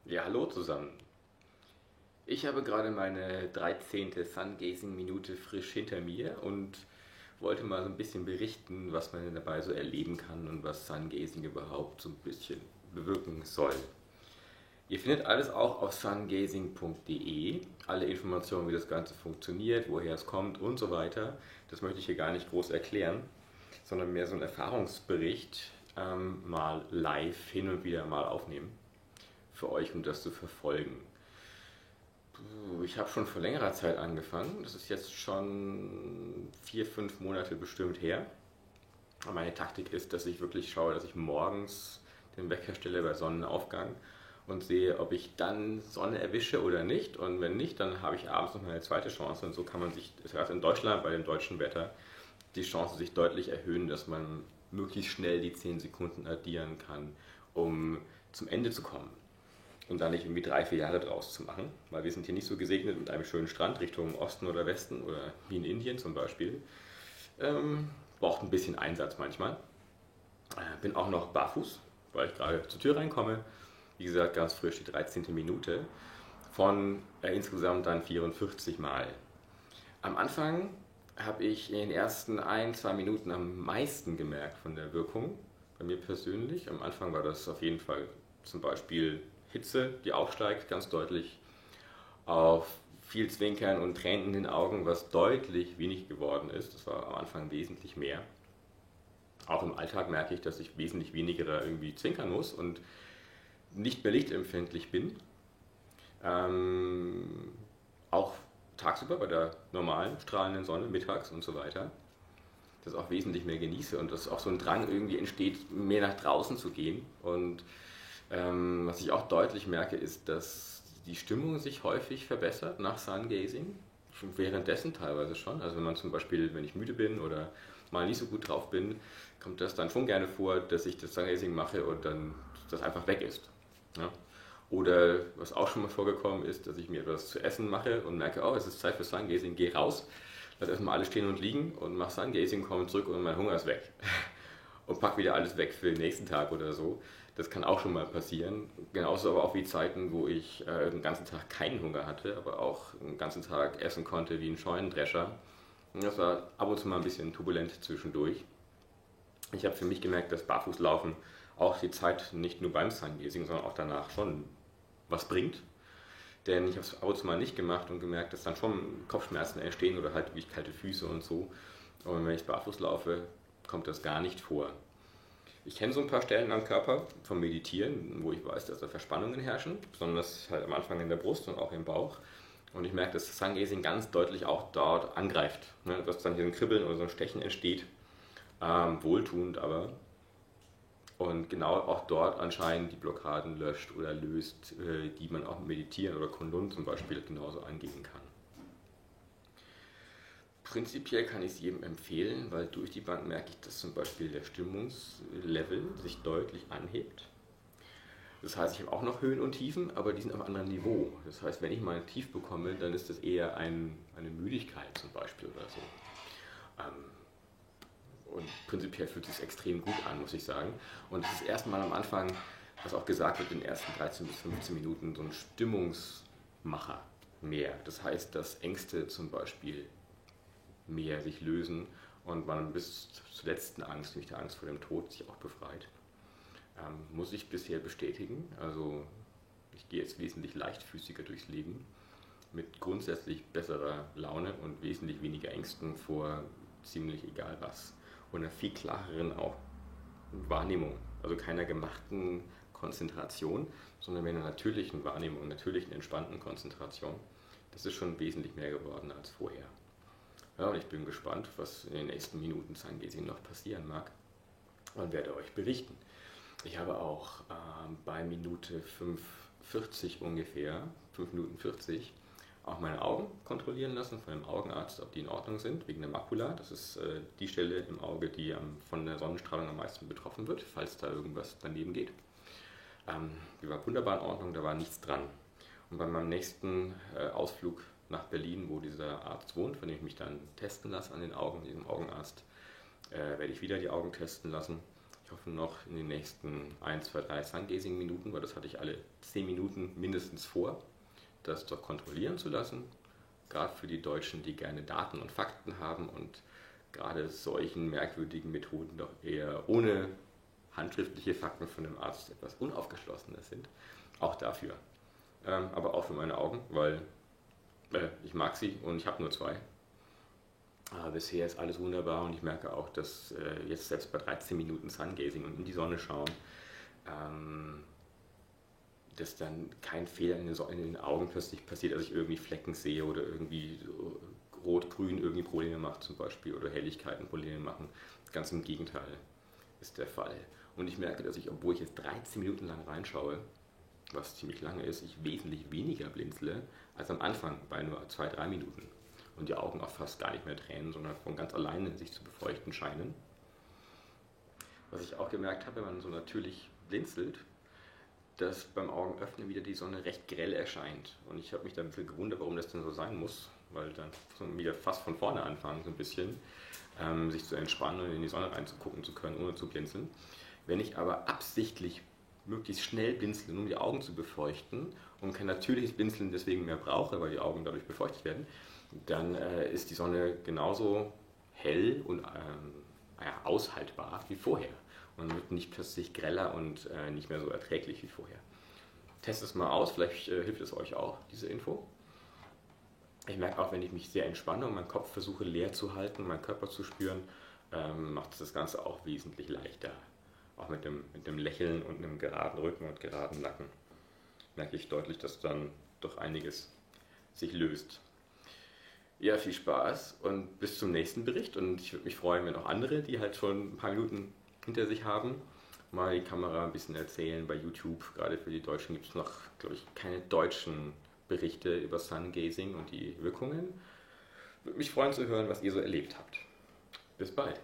Ja, hallo zusammen. Ich habe gerade meine 13. Sun-Gazing-Minute frisch hinter mir und wollte mal so ein bisschen berichten, was man denn dabei so erleben kann und was Sun-Gazing überhaupt so ein bisschen bewirken soll. Ihr findet alles auch auf sungazing.de, alle Informationen, wie das Ganze funktioniert, woher es kommt und so weiter. Das möchte ich hier gar nicht groß erklären, sondern mehr so einen Erfahrungsbericht mal live hin und wieder mal aufnehmen für euch, um das zu verfolgen. Ich habe schon vor längerer Zeit angefangen. Das ist jetzt schon 4, 5 Monate bestimmt her. Meine Taktik ist, dass ich wirklich schaue, dass ich morgens den Wecker stelle bei Sonnenaufgang und sehe, ob ich dann Sonne erwische oder nicht. Und wenn nicht, dann habe ich abends noch eine zweite Chance. Und so kann man sich, gerade in Deutschland bei dem deutschen Wetter, die Chance sich deutlich erhöhen, dass man möglichst schnell die 10 Sekunden addieren kann, um zum Ende zu kommen und da nicht irgendwie 3, 4 Jahre draus zu machen, weil wir sind hier nicht so gesegnet mit einem schönen Strand Richtung Osten oder Westen oder wie in Indien zum Beispiel. Braucht ein bisschen Einsatz manchmal. Bin auch noch barfuß, weil ich gerade zur Tür reinkomme. Wie gesagt, ganz frisch die 13. Minute von insgesamt dann 44 Mal. Am Anfang habe ich in den ersten 1, 2 Minuten am meisten gemerkt von der Wirkung, bei mir persönlich. Am Anfang war das auf jeden Fall zum Beispiel Hitze, die aufsteigt, ganz deutlich. Auf viel Zwinkern und Tränen in den Augen, was deutlich wenig geworden ist. Das war am Anfang wesentlich mehr. Auch im Alltag merke ich, dass ich wesentlich weniger da irgendwie zwinkern muss und nicht mehr lichtempfindlich bin. Auch tagsüber bei der normalen strahlenden Sonne, mittags und so weiter. Das auch wesentlich mehr genieße und dass auch so ein Drang irgendwie entsteht, mehr nach draußen zu gehen. Und was ich auch deutlich merke, ist, dass die Stimmung sich häufig verbessert nach Sungazing. Schon währenddessen teilweise schon. Also wenn man zum Beispiel, wenn ich müde bin oder mal nicht so gut drauf bin, kommt das dann schon gerne vor, dass ich das Sungazing mache und dann das einfach weg ist. Ja? Oder was auch schon mal vorgekommen ist, dass ich mir etwas zu essen mache und merke, oh, es ist Zeit für Sungazing, geh raus, lass erstmal alles stehen und liegen und mach Sungazing, komme zurück und mein Hunger ist weg. Und pack wieder alles weg für den nächsten Tag oder so. Das kann auch schon mal passieren. Genauso aber auch wie Zeiten, wo ich den ganzen Tag keinen Hunger hatte, aber auch den ganzen Tag essen konnte wie ein Scheunendrescher. Und das war ab und zu mal ein bisschen turbulent zwischendurch. Ich habe für mich gemerkt, dass Barfußlaufen auch die Zeit nicht nur beim Sungazing, sondern auch danach schon was bringt. Denn ich habe es ab und zu mal nicht gemacht und gemerkt, dass dann schon Kopfschmerzen entstehen oder halt wie kalte Füße und so. Und wenn ich barfuß laufe, kommt das gar nicht vor. Ich kenne so ein paar Stellen am Körper vom Meditieren, wo ich weiß, dass da Verspannungen herrschen, besonders halt am Anfang in der Brust und auch im Bauch. Und ich merke, dass das Sungazing ganz deutlich auch dort angreift, ne? Dass dann hier ein Kribbeln oder so ein Stechen entsteht, wohltuend aber. Und genau auch dort anscheinend die Blockaden löscht oder löst, die man auch mit Meditieren oder Kundun zum Beispiel genauso angehen kann. Prinzipiell kann ich es jedem empfehlen, weil durch die Bank merke ich, dass zum Beispiel der Stimmungslevel sich deutlich anhebt. Das heißt, ich habe auch noch Höhen und Tiefen, aber die sind auf einem anderen Niveau. Das heißt, wenn ich mal ein Tief bekomme, dann ist das eher eine Müdigkeit zum Beispiel oder so. Und prinzipiell fühlt es sich extrem gut an, muss ich sagen. Und es ist erstmal am Anfang, was auch gesagt wird, in den ersten 13 bis 15 Minuten so ein Stimmungsmacher mehr. Das heißt, dass Ängste zum Beispiel mehr sich lösen und man bis zur letzten Angst, nämlich der Angst vor dem Tod, sich auch befreit. Muss ich bisher bestätigen. Also ich gehe jetzt wesentlich leichtfüßiger durchs Leben mit grundsätzlich besserer Laune und wesentlich weniger Ängsten vor ziemlich egal was. Und einer viel klareren auch Wahrnehmung. Also keiner gemachten Konzentration, sondern mehr einer natürlichen Wahrnehmung, einer natürlichen entspannten Konzentration. Das ist schon wesentlich mehr geworden als vorher. Ja, und ich bin gespannt, was in den nächsten Minuten Sungazing noch passieren mag und werde euch berichten. Ich habe auch bei Minute 5,40 ungefähr, 5 Minuten 40, auch meine Augen kontrollieren lassen von dem Augenarzt, ob die in Ordnung sind, wegen der Makula. Das ist die Stelle im Auge, die von der Sonnenstrahlung am meisten betroffen wird, falls da irgendwas daneben geht. Die war wunderbar in Ordnung, da war nichts dran. Und bei meinem nächsten Ausflug nach Berlin, wo dieser Arzt wohnt, von dem ich mich dann testen lasse an den Augen, diesem Augenarzt, werde ich wieder die Augen testen lassen. Ich hoffe noch in den nächsten 1, 2, 3 Sungazing-Minuten, weil das hatte ich alle 10 Minuten mindestens vor, das doch kontrollieren zu lassen. Gerade für die Deutschen, die gerne Daten und Fakten haben und gerade solchen merkwürdigen Methoden doch eher ohne handschriftliche Fakten von dem Arzt etwas unaufgeschlossener sind. Auch dafür. Aber auch für meine Augen, weil ich mag sie und ich habe nur zwei. Aber bisher ist alles wunderbar und ich merke auch, dass jetzt selbst bei 13 Minuten Sungazing und in die Sonne schauen, dass dann kein Fehler in den Augen plötzlich passiert, dass ich irgendwie Flecken sehe oder irgendwie so Rot-Grün irgendwie Probleme macht zum Beispiel oder Helligkeiten Probleme machen. Ganz im Gegenteil ist der Fall. Und ich merke, dass ich, obwohl ich jetzt 13 Minuten lang reinschaue, was ziemlich lange ist, ich wesentlich weniger blinzle als am Anfang bei nur 2, 3 Minuten. Und die Augen auch fast gar nicht mehr tränen, sondern von ganz alleine sich zu befeuchten scheinen. Was ich auch gemerkt habe, wenn man so natürlich blinzelt, dass beim Augenöffnen wieder die Sonne recht grell erscheint. Und ich habe mich dann ein bisschen gewundert, warum das denn so sein muss, weil dann wieder fast von vorne anfangen, so ein bisschen, sich zu entspannen und in die Sonne reinzugucken zu können, ohne zu blinzeln. Wenn ich aber absichtlich möglichst schnell blinzeln, um die Augen zu befeuchten und kein natürliches Blinzeln deswegen mehr brauche, weil die Augen dadurch befeuchtet werden, dann ist die Sonne genauso hell und aushaltbar wie vorher und wird nicht plötzlich greller und nicht mehr so erträglich wie vorher. Testet es mal aus, vielleicht hilft es euch auch, diese Info. Ich merke auch, wenn ich mich sehr entspanne und meinen Kopf versuche leer zu halten, meinen Körper zu spüren, macht es das Ganze auch wesentlich leichter. Auch mit dem Lächeln und einem geraden Rücken und geraden Nacken merke ich deutlich, dass dann doch einiges sich löst. Ja, viel Spaß und bis zum nächsten Bericht. Und ich würde mich freuen, wenn auch andere, die halt schon ein paar Minuten hinter sich haben, mal die Kamera ein bisschen erzählen bei YouTube. Gerade für die Deutschen gibt es noch, glaube ich, keine deutschen Berichte über Sungazing und die Wirkungen. Würde mich freuen zu hören, was ihr so erlebt habt. Bis bald.